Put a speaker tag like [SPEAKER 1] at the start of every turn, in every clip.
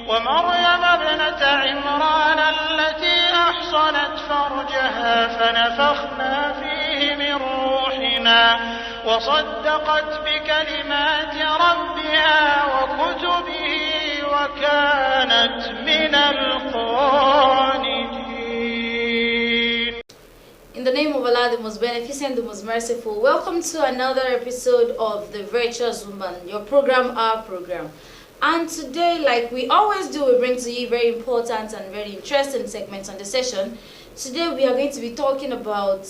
[SPEAKER 1] ومريم ابنة عمران التي أحصنت فرجها فنفخنا فيه من روحنا وصدقت بكلمات ربها وكتبه وكانت من القانتين.
[SPEAKER 2] In the name of Allah, the most beneficent, the most merciful, welcome to another episode of The Virtuous Woman, your program, our program. And today, like we always do, we bring to you very important and very interesting segments on the session. Today we are going to be talking about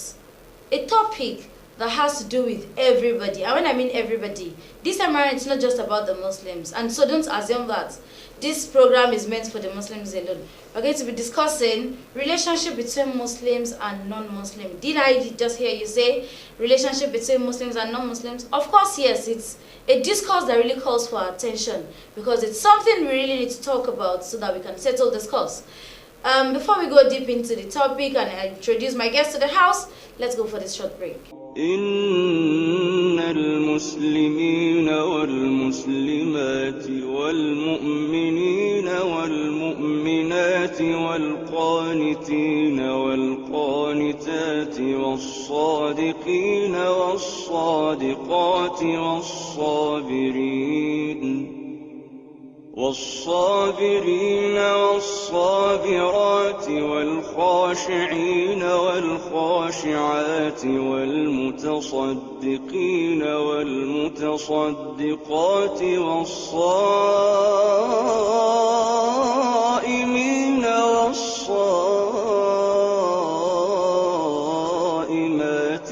[SPEAKER 2] a topic that has to do with everybody. And when I mean everybody, this time around it's not just about the Muslims. And so don't assume that this program is meant for the Muslims alone. We're going to be discussing relationship between Muslims and non-Muslims. Did I just hear you say relationship between Muslims and non-Muslims? Of course, yes. It's a discourse that really calls for attention because it's something we really need to talk about so that we can settle this course. Before we go deep into the topic and I introduce my guest to the house, let's go for this short break.
[SPEAKER 3] إن المسلمين والمسلمات والمؤمنين والمؤمنات والقانتين والقانتات والصادقين والصادقات والصابرين والصابرات والخاشعين والخاشعات والمتصدقين والمتصدقات والصائمين والصائمات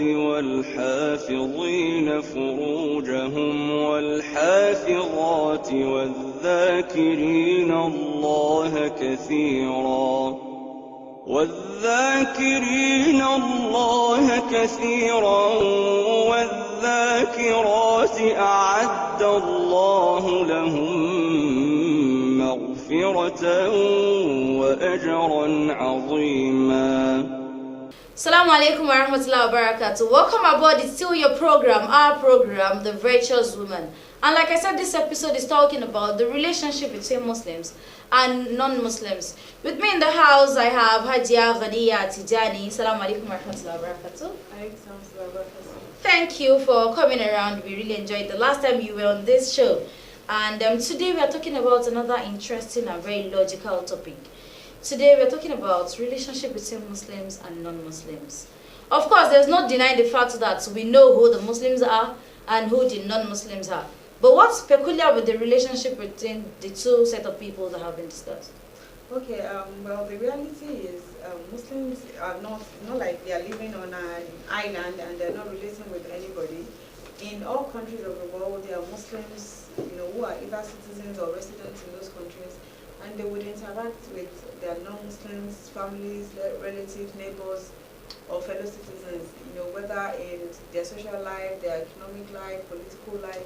[SPEAKER 3] والحافظين فروجهم والحافظات والذاكرين الله كثيرا والذاكرات أعد الله لهم مغفرة وأجرا عظيما.
[SPEAKER 2] Assalamu alaikum wa rahmatullahi wa barakatuh. Welcome aboard. It's still your program, our program, The Virtuous Woman. And like I said, this episode is talking about the relationship between Muslims and non-Muslims. With me in the house, I have Hajia Ghaniya Tijani. Assalamu alaikum wa rahmatullahi wa barakatuh. Thank you for coming around. We really enjoyed the last time you were on this show. And today we are talking about another interesting and very logical topic. Today we are talking about relationship between Muslims and non-Muslims. Of course, there's no denying the fact that we know who the Muslims are and who the non-Muslims are. But what's peculiar with the relationship between the two set of people that have been discussed?
[SPEAKER 4] Okay, well, the reality is Muslims are not like they are living on an island and they're not relating with anybody. In all countries of the world, there are Muslims, who are either citizens or residents in those countries, and they would interact with their non-Muslims, families, relatives, neighbors, or fellow citizens, whether in their social life, their economic life, political life,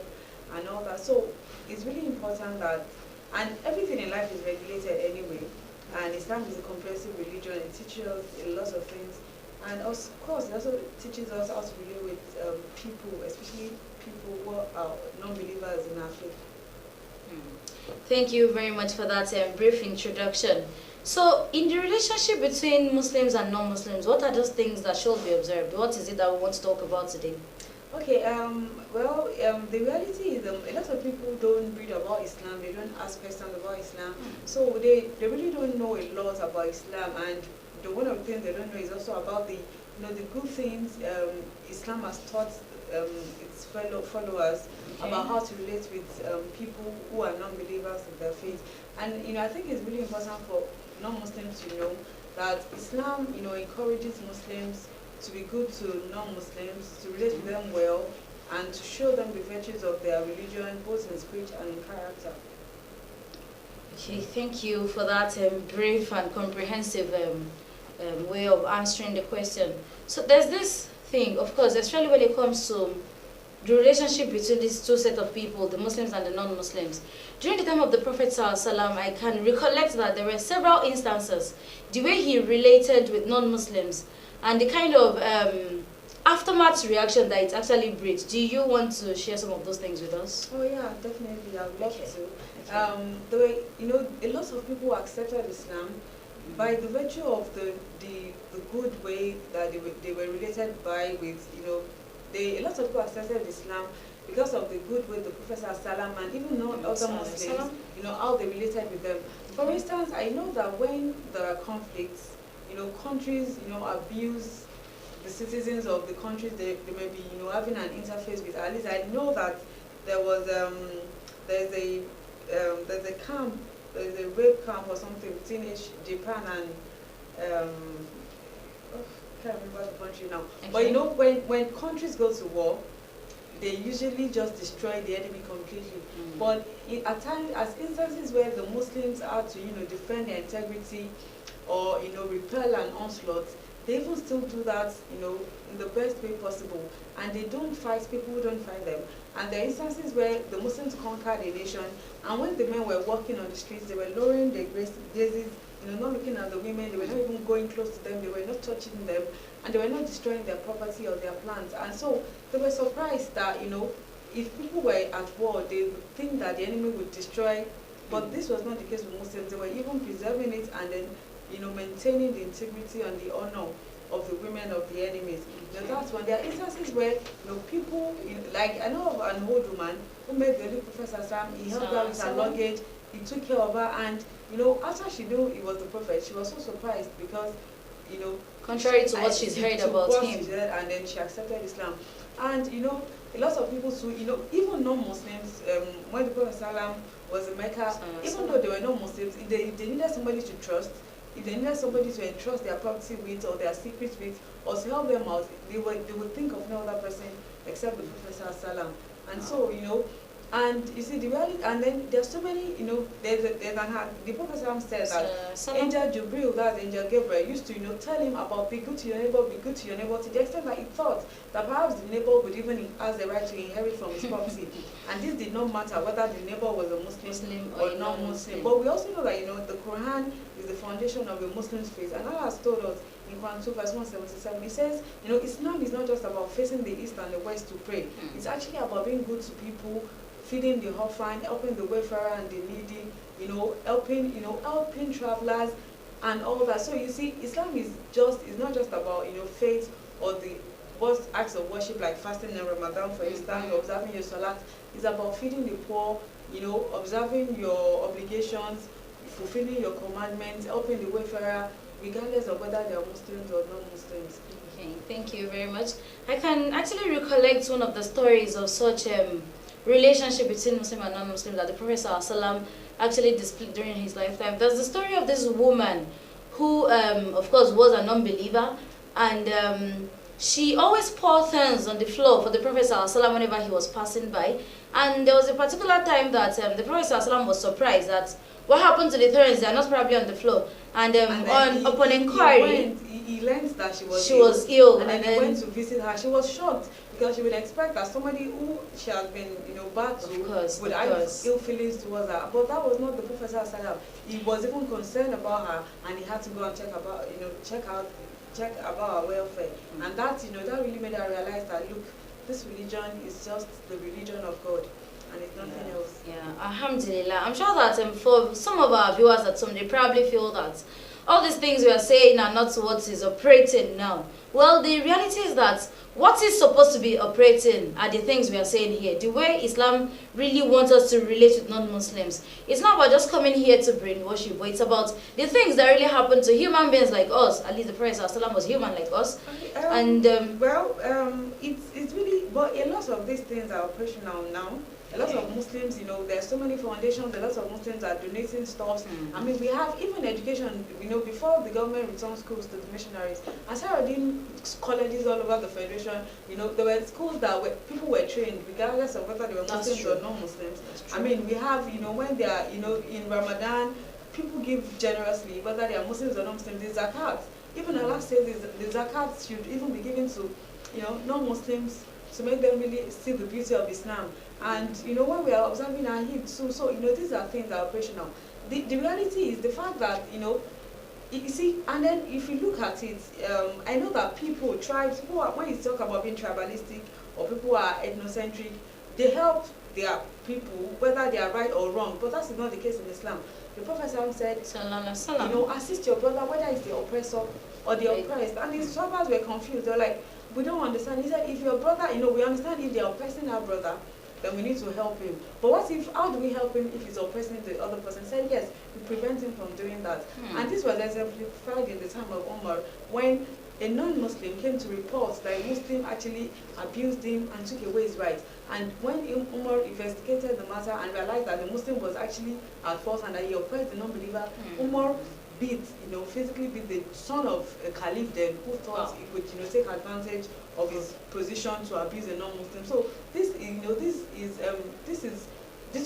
[SPEAKER 4] and all that. So it's really important that, and everything in life is regulated anyway, and Islam is a comprehensive religion. It teaches us a lot of things, and of course it also teaches us how to relate with people, especially people who are non-believers in our faith.
[SPEAKER 2] Thank you very much for that brief introduction. So, in the relationship between Muslims and non-Muslims, what are those things that should be observed? What is it that we want to talk about today?
[SPEAKER 4] Okay, the reality is a lot of people don't read about Islam, they don't ask questions about Islam, so they really don't know a lot about Islam, and one of the things they don't know is also about the good things Islam has taught its followers about how to relate with people who are non-believers in their faith. And I think it's really important for non-Muslims to know that Islam encourages Muslims to be good to non-Muslims, to relate with them well, and to show them the virtues of their religion, both in speech and in character.
[SPEAKER 2] Okay, thank you for that brief and comprehensive way of answering the question. So there's this thing, of course, especially when it comes to the relationship between these two sets of people, the Muslims and the non-Muslims. During the time of the Prophet ﷺ, I can recollect that there were several instances, the way he related with non-Muslims and the kind of aftermath reaction that it actually breeds. Do you want to share some of those things with us?
[SPEAKER 4] Oh yeah, definitely. I'd love
[SPEAKER 2] Okay.
[SPEAKER 4] to.
[SPEAKER 2] Okay.
[SPEAKER 4] The way, a lot of people accepted Islam by the virtue of the good way that they were related by with, a lot of people accepted Islam because of the good way the Prophet Sallam and even other Muslims, how they related with them. For instance, I know that when there are conflicts, countries, abuse the citizens of the countries they may be, having an interface with. At least I know that there was there's a camp, there's a rape camp or something between Japan and I can't remember the country now.
[SPEAKER 2] Okay.
[SPEAKER 4] But when countries go to war, they usually just destroy the enemy completely. But at times, as instances where the Muslims are to defend their integrity or repel an onslaught, they even still do that in the best way possible, and they don't fight people who don't fight them. And there are instances where the Muslims conquered a nation, and when the men were walking on the streets, they were lowering their gazes, not looking at the women, they were not even going close to them, they were not touching them, and they were not destroying their property or their plants. And so they were surprised that, if people were at war, they would think that the enemy would destroy, but this was not the case with Muslims. They were even preserving it and then, maintaining the integrity and the honor of the women of the enemies. That's when there are instances where, people, like I know of an old woman who met the Holy Prophet Sam. He helped her with her luggage, he took care of her, and after she knew it was the Prophet, she was so surprised because,
[SPEAKER 2] contrary to what she's heard about him,
[SPEAKER 4] and then she accepted Islam. And a lot of people too, even non-Muslims, when the Prophet Sallam was in Mecca, even though they were not Muslims, if they needed somebody to trust, if they needed somebody to entrust their property with or their secrets with or to help them out, they would think of no other person except the Prophet Sallam. And so, and you see the reality, and then there's so many, the Prophet Sallam said that Angel Jibril, that's Angel Gabriel, used to, tell him about be good to your neighbor, to the extent that he thought that perhaps the neighbor would even have the right to inherit from his property. And this did not matter whether the neighbor was a Muslim or non-Muslim. But we also know that, the Quran is the foundation of a Muslim's faith. And Allah has told us in Quran 2 verse 177, it says, Islam is not just about facing the east and the west to pray. It's actually about being good to people, feeding the orphan, helping the wayfarer and the needy, helping travelers and all that. So you see, Islam is not just about, faith or the acts of worship like fasting in Ramadan, for instance, or observing your salat. It's about feeding the poor, observing your obligations, fulfilling your commandments, helping the wayfarer, regardless of whether they are Muslims or non-Muslims.
[SPEAKER 2] Okay, thank you very much. I can actually recollect one of the stories of such relationship between Muslim and non-Muslim that the Prophet ﷺ actually displayed during his lifetime. There's the story of this woman who, of course, was a non-believer, and she always poured things on the floor for the Prophet ﷺ whenever he was passing by. And there was a particular time that the Prophet ﷺ was surprised that what happened to the thorns, they are not probably on the floor. And upon inquiry,
[SPEAKER 4] he learned that she was
[SPEAKER 2] ill.
[SPEAKER 4] And then he went to visit her. She was shocked because she would expect that somebody who she had been, bad to would have ill feelings towards her. But that was not the Prophet ﷺ. He was even concerned about her, and he had to go and check about her welfare. And that, that really made her realize that, look, this religion is just the religion of God, and it's nothing else.
[SPEAKER 2] Yeah, alhamdulillah. I'm sure that for some of our viewers at some, they probably feel that all these things we are saying are not what is operating now. Well, the reality is that what is supposed to be operating are the things we are saying here. The way Islam really wants us to relate with non-Muslims. It's not about just coming here to brainwash you, but it's about the things that really happen to human beings like us. At least the Prophet ﷺ was human like us.
[SPEAKER 4] It's really, but a lot of these things are operational now. A lot of Muslims, there's so many foundations, a lot of Muslims are donating stuff. I mean, we have even education, before the government returned schools to the missionaries, as I in colleges all over the Federation, there were schools that people were trained, regardless of whether they were Muslims or non-Muslims. I mean, we have, when they are, in Ramadan, people give generously, whether they are Muslims or non-Muslims, the zakat. Even Allah says the zakat should even be given to, non-Muslims to make them really see the beauty of Islam. And when we are observing our Eid too, so these are things that are operational. The reality is the fact that You see, and then if you look at it, I know that tribes, when you talk about being tribalistic or people who are ethnocentric, they help their people, whether they are right or wrong. But that's not the case in Islam. The Prophet said, assist your brother, whether it's the oppressor or the oppressed. And the Sahabas were confused. They're like, we don't understand. He said, if your brother, we understand if they're oppressing our brother, then we need to help him. But how do we help him if he's oppressing the other person? He said, yes, we prevent him from doing that. And this was exemplified in the time of Umar, when a non-Muslim came to report that a Muslim actually abused him and took away his rights. And when Umar investigated the matter and realized that the Muslim was actually at fault and that he oppressed the non-believer, Umar physically beat the son of a caliph then, who thought he could, take advantage of his position to abuse a non-Muslim. So this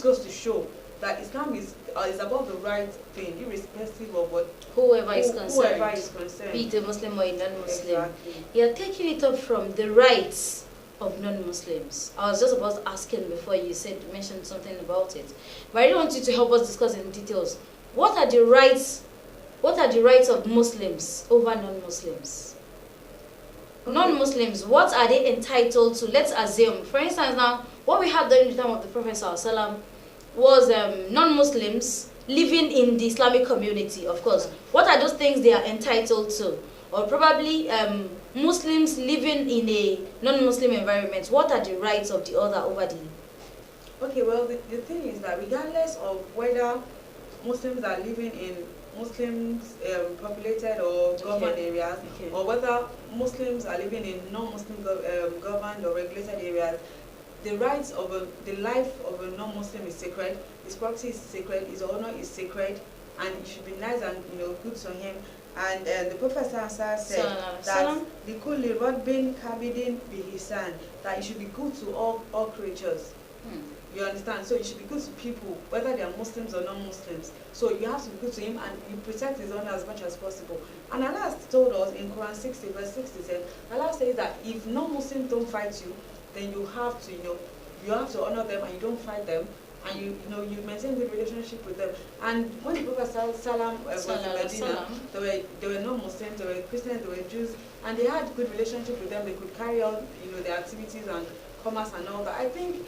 [SPEAKER 4] goes to show that Islam is about the right thing, irrespective of
[SPEAKER 2] whoever is concerned, be it a Muslim or a non-Muslim. Exactly. You're taking it up from the rights of non-Muslims. I was just about asking before you mentioned something about it, but I don't want you to help us discuss in details. What are the rights of Muslims over non-Muslims? Okay. Non-Muslims, what are they entitled to? Let's assume, for instance, now what we had during the time of the Prophet ﷺ was non-Muslims living in the Islamic community, of course. What are those things they are entitled to? Or probably Muslims living in a non-Muslim environment. What are the rights of the other over the...
[SPEAKER 4] Okay, well, the thing is that regardless of whether Muslims are living in Muslims populated or governed areas, or whether Muslims are living in non-Muslim governed or regulated areas, the rights of the life of a non-Muslim is sacred. His property is sacred. His honor is sacred, and it should be nice and good to him. And the Prophet said that "Likulli Radbin Kabidin bihisan," that it should be good to all creatures. You understand? So it should be good to people, whether they are Muslims or non-Muslims. So you have to be good to him, and you protect his honor as much as possible. And Allah told us in Quran 60, verse 60, Allah says that if non-Muslims don't fight you, then you have to honor them, and you don't fight them, and you maintain good relationship with them. And when the Prophet Salam was in Medina, there were non-Muslims, there were Christians, there were Jews, and they had good relationship with them. They could carry out their activities and commerce and all that. I think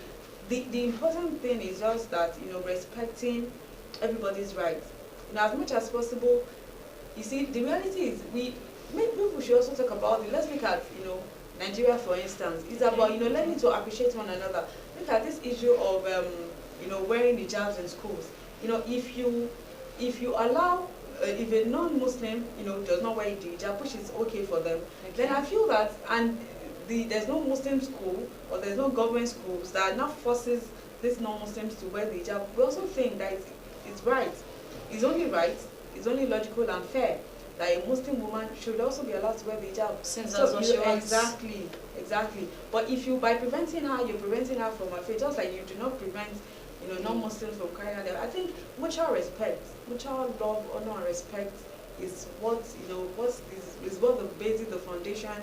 [SPEAKER 4] the important thing is just that respecting everybody's rights. As much as possible. You see, the reality is maybe people should also talk about it. Let's look at Nigeria, for instance. It's about learning to appreciate one another. Look at this issue of wearing hijabs in schools. If you allow if a non-Muslim does not wear the hijab, which is okay for them, then I feel that there's no Muslim school or there's no government schools that now forces these non-Muslims to wear the hijab. We also think that it's right. It's only right. It's only logical and fair that a Muslim woman should also be allowed to wear the hijab.
[SPEAKER 2] Since that's what she wants.
[SPEAKER 4] Exactly. But if by preventing her, you're preventing her from her faith, just like you do not prevent non-Muslims from carrying out. I think mutual respect, mutual love, honor, and respect is what the basic, the foundation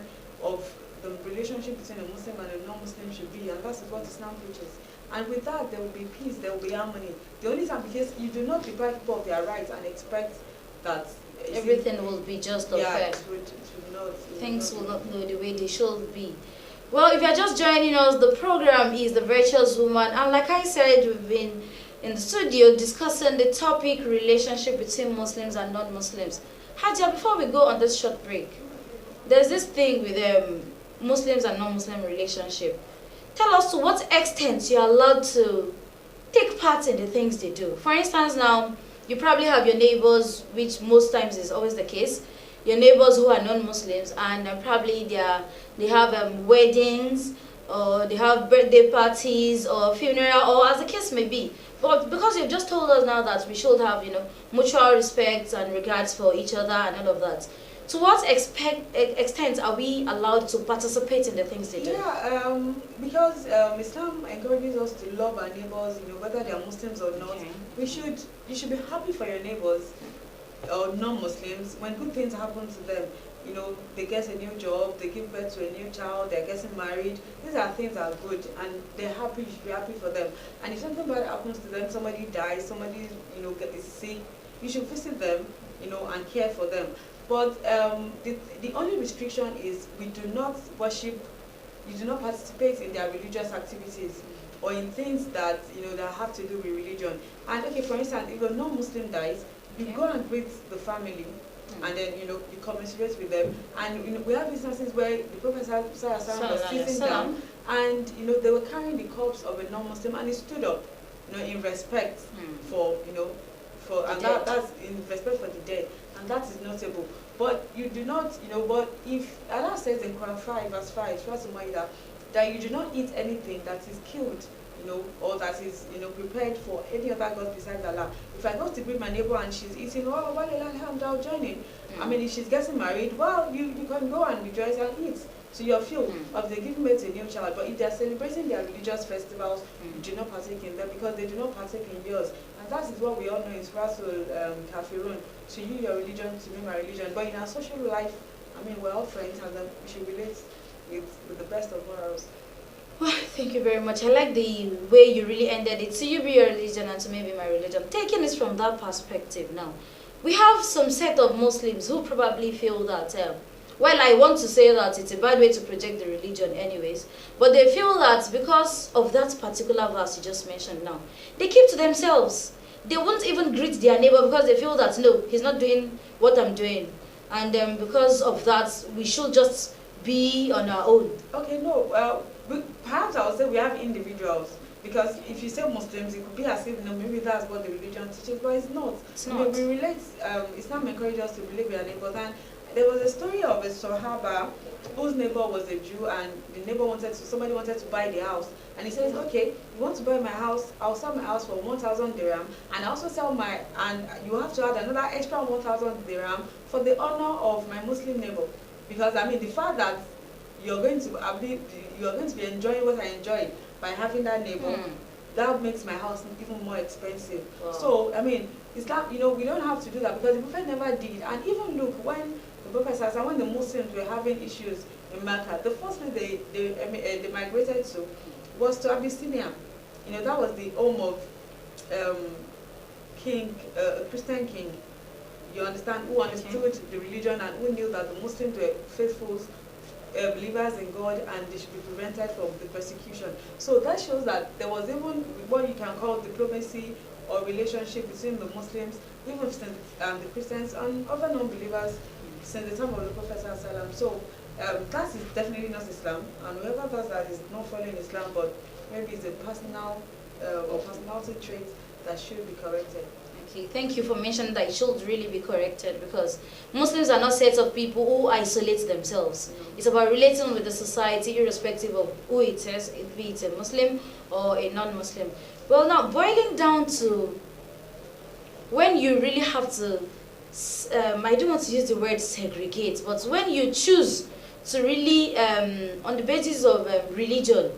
[SPEAKER 4] of the relationship between a Muslim and a non-Muslim should be, and that's what Islam preaches. And with that, there will be peace, there will be harmony. The only time, because you do not deprive people of their rights and expect that
[SPEAKER 2] everything will be just or fair. Things will not go the way they should be. Well, if you're just joining us, the program is The Virtuous Woman, and like I said, we've been in the studio discussing the topic relationship between Muslims and non-Muslims. Hadia, before we go on this short break, there's this thing with Muslims and non-Muslim relationship. Tell us to what extent you're allowed to take part in the things they do. For instance, now, you probably have your neighbors, which most times is always the case, your neighbors who are non-Muslims, and probably they have weddings, or they have birthday parties, or funeral, or as the case may be. But because you've just told us now that we should have, mutual respect and regards for each other and all of that, to what extent are we allowed to participate in the things they do?
[SPEAKER 4] Yeah, because Islam encourages us to love our neighbors, whether they are Muslims or not. Okay. You should be happy for your neighbors or non-Muslims when good things happen to them. They get a new job, they give birth to a new child, they're getting married. These are things that are good, and they're happy. You should be happy for them. And if something bad happens to them, somebody dies, somebody is sick, you should visit them, and care for them. But the only restriction is we do not worship, you do not participate in their religious activities or in things that that have to do with religion. And okay, for instance, if a non-Muslim dies, you go and greet the family, and then you commiserate with them. And we have instances where the Prophet was sitting down, and they were carrying the corpse of a non-Muslim, and he stood up, in respect for and that's in respect for the dead, and that is notable. But you do not, but if Allah says in Quran 5 verse 5, Surah Al-Ma'idah, that you do not eat anything that is killed, or that is, prepared for any other God besides Allah. If I go to greet my neighbor and she's eating, oh, well, I'll join in. I mean, if she's getting married, well, you can go and rejoice and eat to your fill of the giving birth to a new child. But if they're celebrating their religious festivals, you do not partake in them because they do not partake in yours. And that is what we all know in Surah Kafirun. To you, your religion, to me, my religion. But in our social life, I mean, we're all friends, and then we should relate with the best of worlds.
[SPEAKER 2] Well, thank you very much. I like the way you really ended it. To you be your religion and to me be my religion. Taking this from that perspective now, we have some set of Muslims who probably feel that, well, I want to say that it's a bad way to project the religion anyways, but they feel that because of that particular verse you just mentioned now, they keep to themselves. They won't even greet their neighbor because they feel that, no, he's not doing what I'm doing. And because of that, we should just be on our own.
[SPEAKER 4] Okay, no, perhaps I would say we have individuals, because if you say Muslims, it could be as if maybe that's what the religion teaches, but it's not.
[SPEAKER 2] It's not.
[SPEAKER 4] We relate. Islam encourages us to relate with our neighbors, and there was a story of a Sahaba whose neighbor was a Jew, and the neighbor somebody wanted to buy the house, and he says, okay, you want to buy my house? I'll sell my house for 1,000 dirham, and I also and you have to add another extra 1,000 dirham for the honor of my Muslim neighbor, because I mean the fact that you're going to be enjoying what I enjoy by having that neighbor, that makes my house even more expensive. Wow. So I mean, Islam, we don't have to do that because the Prophet never did. And even look, when the Prophet says, and when the Muslims were having issues in Mecca, the first place they migrated to was to Abyssinia. That was the home of a Christian king. You understand, who understood the religion and who knew that the Muslims were faithful believers in God, and they should be prevented from the persecution. So that shows that there was even what you can call diplomacy or relationship between the Muslims, even the Christians and other non-believers since the time of the Prophet ﷺ. So that is definitely not Islam, and whoever does that is not following Islam, but maybe it's a personal or personality trait that should be corrected.
[SPEAKER 2] Okay, thank you for mentioning that it should really be corrected, because Muslims are not sets of people who isolate themselves. It's about relating with the society irrespective of who it is, if it's a Muslim or a non-Muslim. Well, now boiling down to when you really have to, I don't want to use the word segregate, but when you choose to really, on the basis of religion,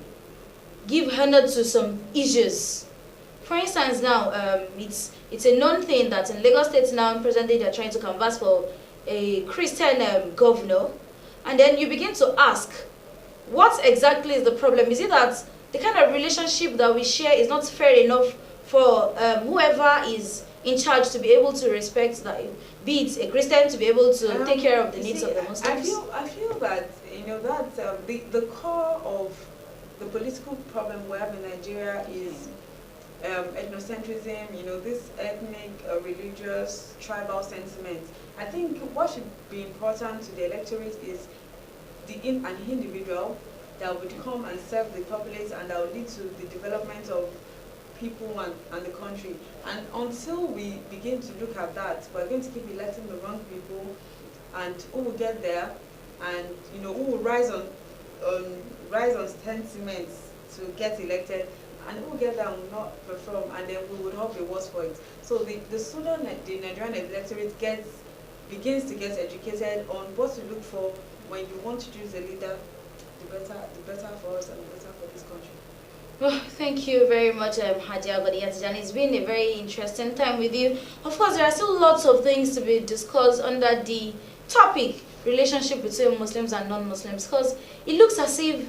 [SPEAKER 2] give honor to some issues. For instance, now, it's a known thing that in Lagos State now, presently, they're trying to canvass for a Christian governor. And then you begin to ask, what exactly is the problem? Is it that the kind of relationship that we share is not fair enough for whoever is in charge to be able to respect that, be it a Christian, to be able to take care of the needs of the Muslims?
[SPEAKER 4] I feel that, that the core of the political problem we have in Nigeria is ethnocentrism, this ethnic, religious, tribal sentiment. I think what should be important to the electorate is an individual that would come and serve the populace, and that will lead to the development of people and the country. And until we begin to look at that, we're going to keep electing the wrong people, and who will get there, and who will rise on sentiments to get elected, and who will get there and will not perform, and then we would all be worse for it. So the sooner the Nigerian electorate begins to get educated on what to look for when you want to choose a leader, the better for us and the better for this country.
[SPEAKER 2] Well, thank you very much, Hadia Godiyatijan. It's been a very interesting time with you. Of course, there are still lots of things to be discussed under the topic relationship between Muslims and non-Muslims, because it looks as if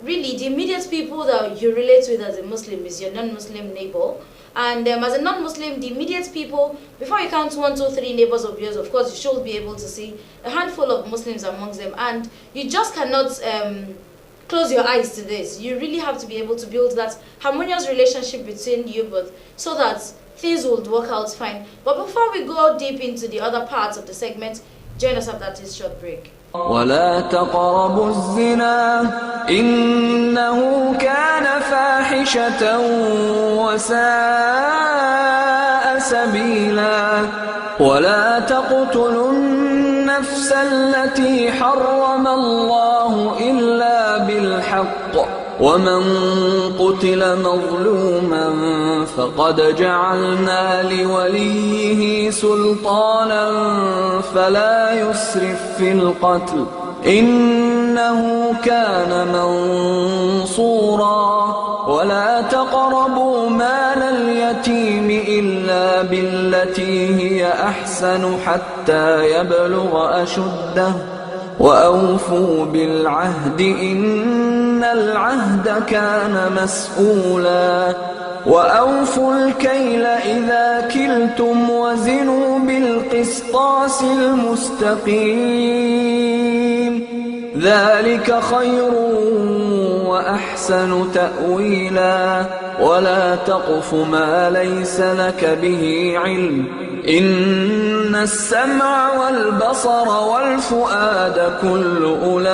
[SPEAKER 2] really the immediate people that you relate with as a Muslim is your non-Muslim neighbor. And as a non-Muslim, the immediate people, before you count 1, 2, 3 neighbors of yours, of course, you should be able to see a handful of Muslims amongst them. And you just cannot close your eyes to this. You really have to be able to build that harmonious relationship between you both so that things will work out fine. But before we go deep into the other parts of the segment, join us after this short break.
[SPEAKER 3] ولا تقربوا الزنا إنه كان فاحشة وساء سبيلا ولا تقتلوا النفس التي حرم الله إلا بالحق ومن قتل مظلوما فقد جعلنا لوليه سلطانا فلا يسرف في القتل إنه كان منصورا ولا تقربوا مال اليتيم إلا بالتي هي أحسن حتى يبلغ أشده وأوفوا بالعهد إن العهد كان مسؤولا وأوفوا الكيل إذا كلتم وزنوا بالقسطاس المستقيم ذلك خير وأحسن تأويلا ولا تقف ما ليس لك به علم إن السمع والبصر والفؤاد كل أولئك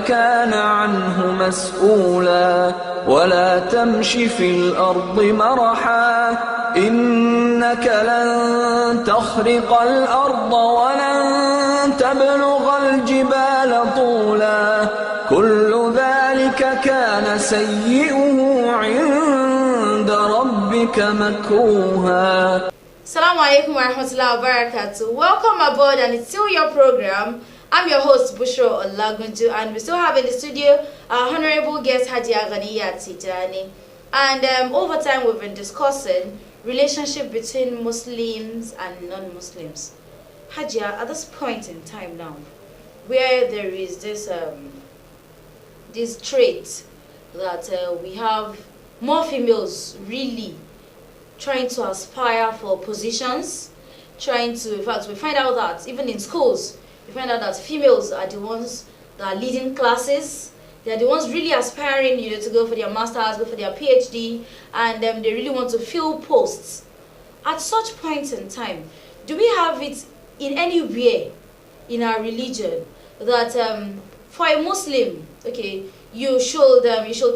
[SPEAKER 3] كان عنه مسؤولا ولا تمش في الأرض مرحا إنك لن تخرق الأرض ولن تبلغ الجبال طولا كل ذلك كان سيئه عند ربك مكروها.
[SPEAKER 2] Assalamu alaikum warahmatullahi wabarakatuh. Welcome aboard, and it's still your program. I'm your host Bushro Olagunju, and we still have in the studio our honorable guest Hajia Ghaniya Tijani. And over time we've been discussing relationship between Muslims and non-Muslims. Hajia, at this point in time now, where there is this trait that we have more females really trying to aspire for positions, in fact, we find out that even in schools, we find out that females are the ones that are leading classes. They are the ones really aspiring, to go for their masters, go for their PhD, and they really want to fill posts. At such points in time, do we have it in any way in our religion that for a Muslim, okay, you should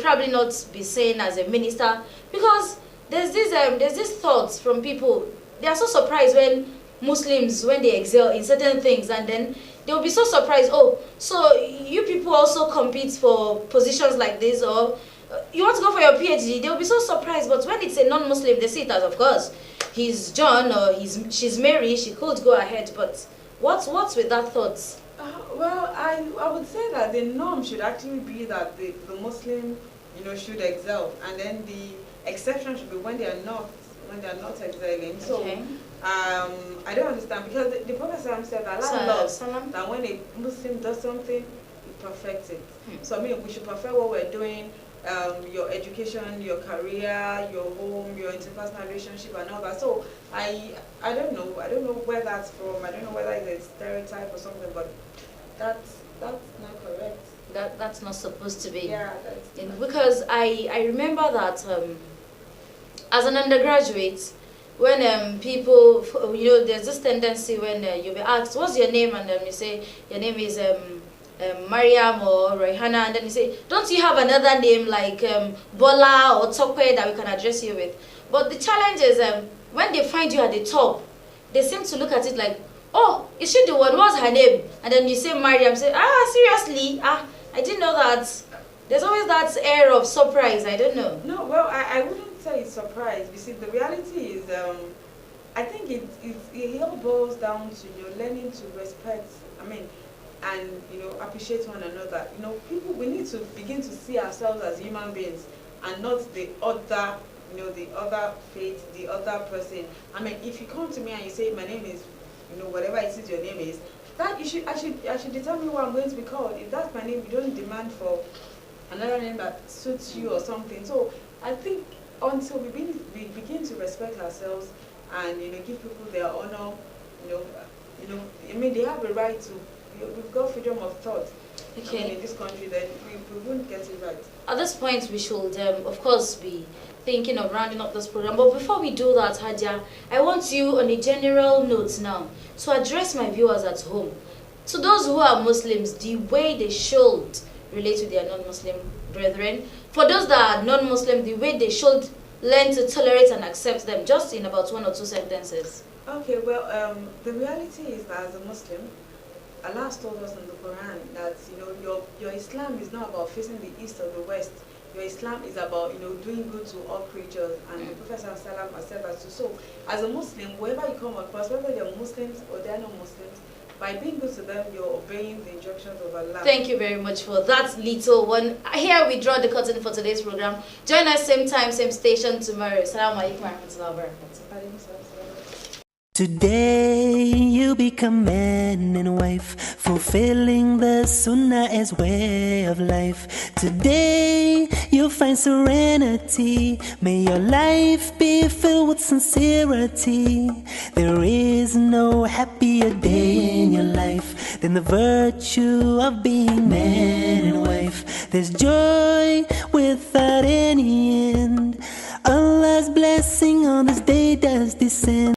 [SPEAKER 2] probably not be seen as a minister, because there's this thoughts from people. They are so surprised when Muslims, when they excel in certain things, and then they'll be so surprised. Oh, so you people also compete for positions like this, or you want to go for your PhD? They'll be so surprised. But when it's a non-Muslim, they see it as, of course, he's John or she's Mary. She could go ahead. But what's with that thought?
[SPEAKER 4] Well, I would say that the norm should actually be that the Muslim, should excel, and then the exception should be when they are not excelling. So, okay. I don't understand, because the Prophet said that Allah loves that when a Muslim does something, he perfects it. So I mean, we should perfect what we're doing, your education, your career, your home, your interpersonal relationship, and all that. So I don't know where that's from. I don't know whether it's a stereotype or something, but that's not correct.
[SPEAKER 2] That's not supposed to be.
[SPEAKER 4] Yeah,
[SPEAKER 2] because I remember that as an undergraduate, when people, there's this tendency when you'll be asked, what's your name? And you say, your name is Mariam or Rayhana, and then you say, don't you have another name like Bola or Tokwe that we can address you with? But the challenge is when they find you at the top, they seem to look at it like, oh, is she the one? What's her name? And then you say Mariam, say, seriously? I didn't know that. There's always that air of surprise. I don't know.
[SPEAKER 4] No, well, I wouldn't say it's surprise. You see, the reality is, I think it all boils down to learning to respect. And appreciate one another. People, we need to begin to see ourselves as human beings and not the other, the other faith, the other person. If you come to me and you say my name is, whatever it is your name is, That I should determine what I'm going to be called. If that's my name, you don't demand for another name that suits you or something. So I think until we begin to respect ourselves and give people their honor, I mean they have a right to. We've got freedom of thought.
[SPEAKER 2] Okay.
[SPEAKER 4] In this country, then we wouldn't get it right.
[SPEAKER 2] At this point, we should, of course, be thinking of rounding up this program. But before we do that, Hadia, I want you on a general note now to address my viewers at home. To those who are Muslims, the way they should relate to their non-Muslim brethren. For those that are non-Muslim, the way they should learn to tolerate and accept them, just in about 1 or 2 sentences.
[SPEAKER 4] Okay, well, the reality is that as a Muslim, Allah told us in the Quran that your Islam is not about facing the east or the west. Your Islam is about doing good to all creatures, and the Prophet ﷺ has said that too. So, as a Muslim, wherever you come across, whether they're Muslims or they're not Muslims, by being good to them, you're obeying the instructions of Allah.
[SPEAKER 2] Thank you very much for that little one. Here we draw the curtain for today's program. Join us same time, same station tomorrow. Assalamu alaikum warahmatullahi wabarakatuh.
[SPEAKER 5] Today you become man and wife, fulfilling the sunnah as way of life. Today you'll find serenity. May your life be filled with sincerity. There is no happier day in your life than the virtue of being man and wife. There's joy without any end. Allah's blessing on this day does descend.